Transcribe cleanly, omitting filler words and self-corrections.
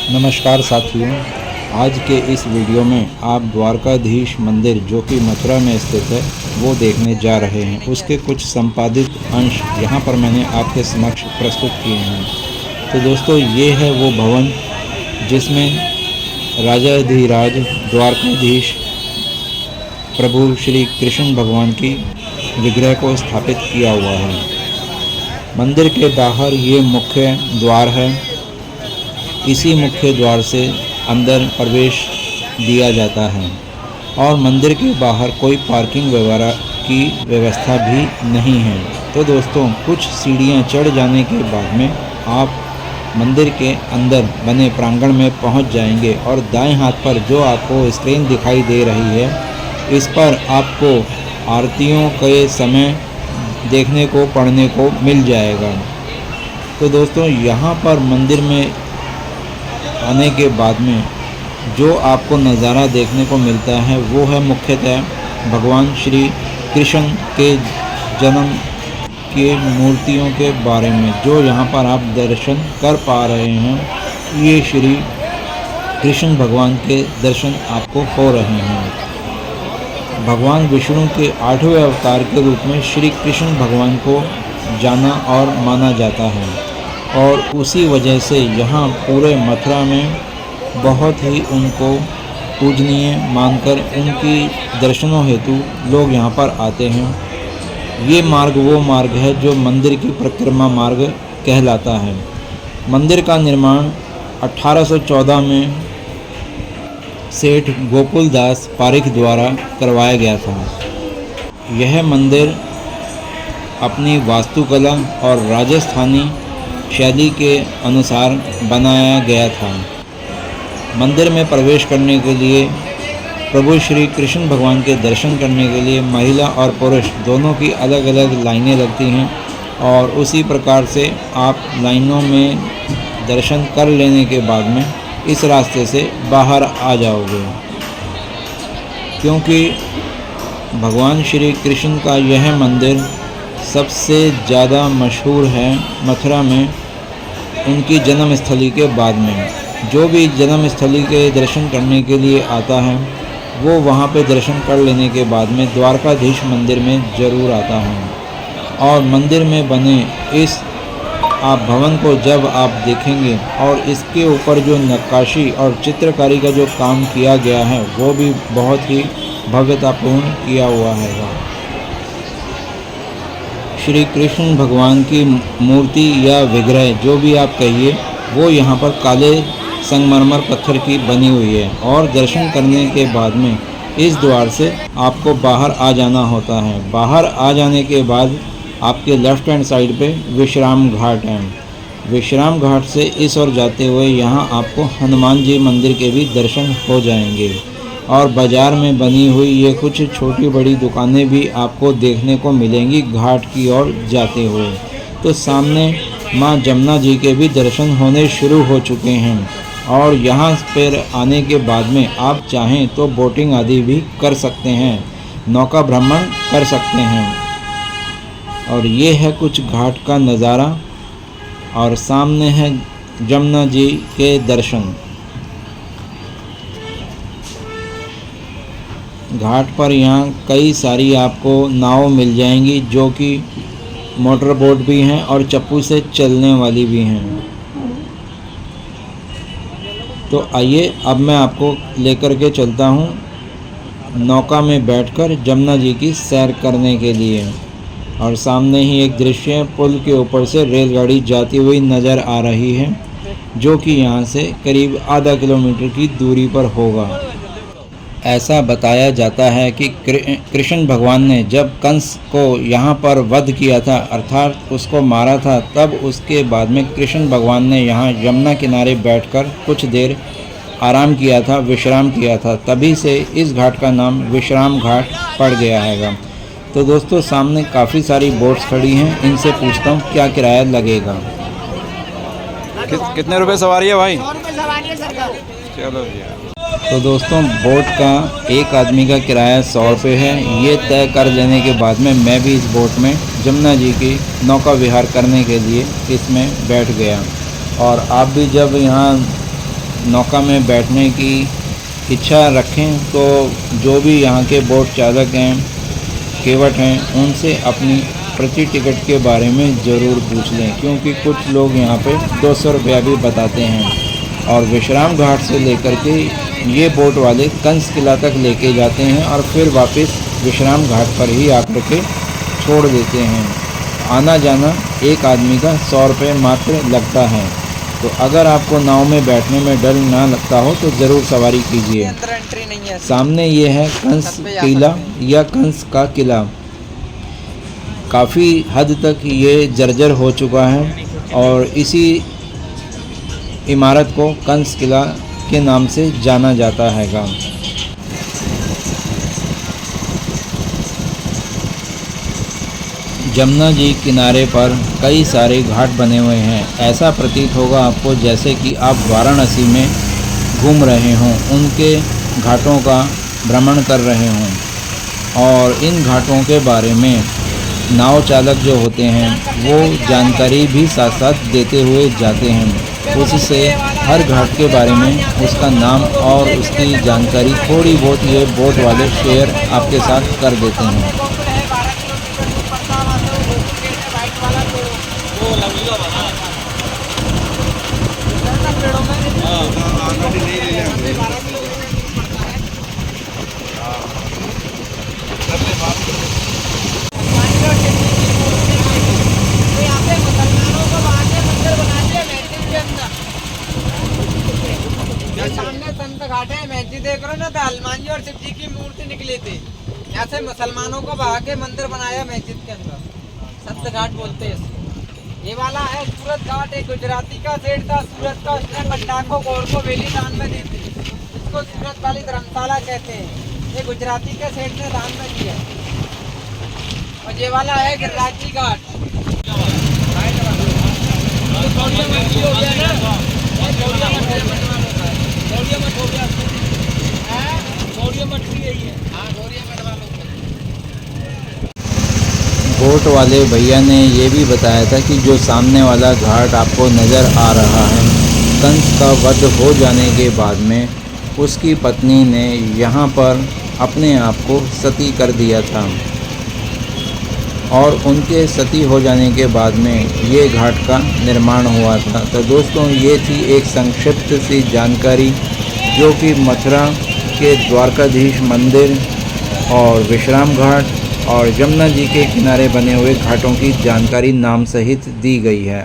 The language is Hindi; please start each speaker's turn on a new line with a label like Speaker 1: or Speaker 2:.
Speaker 1: नमस्कार साथियों, आज के इस वीडियो में आप द्वारकाधीश मंदिर जो कि मथुरा में स्थित है वो देखने जा रहे हैं। उसके कुछ संपादित अंश यहाँ पर मैंने आपके समक्ष प्रस्तुत किए हैं। तो दोस्तों, ये है वो भवन जिसमें राजाधिराज द्वारकाधीश प्रभु श्री कृष्ण भगवान की विग्रह को स्थापित किया हुआ है। मंदिर के बाहर ये मुख्य द्वार है। इसी मुख्य द्वार से अंदर प्रवेश दिया जाता है और मंदिर के बाहर कोई पार्किंग वगैरह की व्यवस्था भी नहीं है। तो दोस्तों, कुछ सीढ़ियां चढ़ जाने के बाद में आप मंदिर के अंदर बने प्रांगण में पहुंच जाएंगे और दाएं हाथ पर जो आपको स्क्रीन दिखाई दे रही है, इस पर आपको आरतियों के समय देखने को पढ़ने को मिल जाएगा। तो दोस्तों, यहाँ पर मंदिर में आने के बाद में जो आपको नज़ारा देखने को मिलता है वो है मुख्यतः भगवान श्री कृष्ण के जन्म की मूर्तियों के बारे में। जो यहाँ पर आप दर्शन कर पा रहे हैं, ये श्री कृष्ण भगवान के दर्शन आपको हो रहे हैं। भगवान विष्णु के 8वें अवतार के रूप में श्री कृष्ण भगवान को जाना और माना जाता है और उसी वजह से यहाँ पूरे मथुरा में बहुत ही उनको पूजनीय मानकर उनकी दर्शनों हेतु लोग यहाँ पर आते हैं। ये मार्ग वो मार्ग है जो मंदिर की परिक्रमा मार्ग कहलाता है। मंदिर का निर्माण 1814 में सेठ गोकुलदास पारिक द्वारा करवाया गया था। यह मंदिर अपनी वास्तुकला और राजस्थानी शैली के अनुसार बनाया गया था। मंदिर में प्रवेश करने के लिए, प्रभु श्री कृष्ण भगवान के दर्शन करने के लिए महिला और पुरुष दोनों की अलग अलग लाइनें लगती हैं और उसी प्रकार से आप लाइनों में दर्शन कर लेने के बाद में इस रास्ते से बाहर आ जाओगे। क्योंकि भगवान श्री कृष्ण का यह मंदिर सबसे ज़्यादा मशहूर है मथुरा में, उनकी जन्मस्थली के बाद में। जो भी जन्मस्थली के दर्शन करने के लिए आता है वो वहाँ पे दर्शन कर लेने के बाद में द्वारकाधीश मंदिर में ज़रूर आता है। और मंदिर में बने इस आप भवन को जब आप देखेंगे और इसके ऊपर जो नक्काशी और चित्रकारी का जो काम किया गया है वो भी बहुत ही भव्यतापूर्ण किया हुआ है। श्री कृष्ण भगवान की मूर्ति या विग्रह जो भी आप कहिए, वो यहाँ पर काले संगमरमर पत्थर की बनी हुई है और दर्शन करने के बाद में इस द्वार से आपको बाहर आ जाना होता है। बाहर आ जाने के बाद आपके लेफ्ट हैंड साइड पे विश्राम घाट है। विश्राम घाट से इस ओर जाते हुए यहाँ आपको हनुमान जी मंदिर के भी दर्शन हो जाएंगे और बाज़ार में बनी हुई ये कुछ छोटी बड़ी दुकानें भी आपको देखने को मिलेंगी घाट की ओर जाते हुए। तो सामने माँ जमुना जी के भी दर्शन होने शुरू हो चुके हैं और यहाँ पर आने के बाद में आप चाहें तो बोटिंग आदि भी कर सकते हैं, नौका भ्रमण कर सकते हैं। और ये है कुछ घाट का नज़ारा और सामने है जमुना जी के दर्शन। घाट पर यहाँ कई सारी आपको नाव मिल जाएंगी जो कि मोटर बोट भी हैं और चप्पू से चलने वाली भी हैं। तो आइए अब मैं आपको लेकर के चलता हूँ नौका में बैठकर जमुना जी की सैर करने के लिए। और सामने ही एक दृश्य पुल के ऊपर से रेलगाड़ी जाती हुई नज़र आ रही है जो कि यहाँ से करीब आधा किलोमीटर की दूरी पर होगा। ऐसा बताया जाता है कि कृष्ण भगवान ने जब कंस को यहाँ पर वध किया था, अर्थात उसको मारा था, तब उसके बाद में कृष्ण भगवान ने यहाँ यमुना किनारे बैठकर कुछ देर आराम किया था, विश्राम किया था। तभी से इस घाट का नाम विश्राम घाट पड़ गया है। तो दोस्तों, सामने काफ़ी सारी बोट्स खड़ी हैं, इनसे पूछता हूँ क्या किराया लगेगा।
Speaker 2: कितने रुपए सवारी है भाई?
Speaker 3: 100 रुपये सवारी है सरकार।
Speaker 2: चलो भैया।
Speaker 1: तो दोस्तों, बोट का एक आदमी का किराया 100 रुपये है। ये तय कर लेने के बाद में मैं भी इस बोट में जमुना जी की नौका विहार करने के लिए इसमें बैठ गया। और आप भी जब यहाँ नौका में बैठने की इच्छा रखें तो जो भी यहाँ के बोट चालक हैं, केवट हैं, उनसे अपनी प्रति टिकट के बारे में ज़रूर पूछ लें, क्योंकि कुछ लोग यहाँ पे 200 रुपया भी बताते हैं। और विश्राम घाट से लेकर के ये बोट वाले कंस किला तक लेके जाते हैं और फिर वापस विश्राम घाट पर ही आकर के छोड़ देते हैं। आना जाना एक आदमी का 100 रुपये मात्र लगता है। तो अगर आपको नाव में बैठने में डर ना लगता हो तो ज़रूर सवारी कीजिए।
Speaker 3: अंदर एंट्री नहीं है।
Speaker 1: सामने ये है कंस किला या कंस का किला। काफ़ी हद तक ये जर्जर हो चुका है और इसी इमारत को कंस किला के नाम से जाना जाता हैगा। जमुना जी किनारे पर कई सारे घाट बने हुए हैं। ऐसा प्रतीत होगा आपको जैसे कि आप वाराणसी में घूम रहे हों, उनके घाटों का भ्रमण कर रहे हों। और इन घाटों के बारे में नाव चालक जो होते हैं वो जानकारी भी साथ साथ देते हुए जाते हैं। उससे हर घाट के बारे में उसका नाम और उसकी जानकारी थोड़ी बहुत ये बोट वाले शेयर आपके साथ कर देते हैं।
Speaker 3: सामने संत घाट है, मस्जिद देख रहे हो ना, तो हनुमान जी और शिव जी की मूर्ति निकली थी। यहाँ से मुसलमानों को बहा के मंदिर बनाया मस्जिद के अंदर, संत घाट बोलते हैं इसको। ये वाला है सूरत घाट, एक गुजराती का सेठ था सूरत का, उसने बंडा को गौर को वेली दान में दी थी। इसको सूरत वाली धर्मशाला कहते हैं। ये गुजराती के सेठ ने दान में दिया। और ये वाला है गिरिराज जी घाट।
Speaker 1: बोट वाले भैया ने ये भी बताया था कि जो सामने वाला घाट आपको नज़र आ रहा है, कंस का वध हो जाने के बाद में उसकी पत्नी ने यहाँ पर अपने आप को सती कर दिया था और उनके सती हो जाने के बाद में ये घाट का निर्माण हुआ था। तो दोस्तों, ये थी एक संक्षिप्त सी जानकारी जो कि मथुरा के द्वारकाधीश मंदिर और विश्राम घाट और जमुना जी के किनारे बने हुए घाटों की जानकारी नाम सहित दी गई है।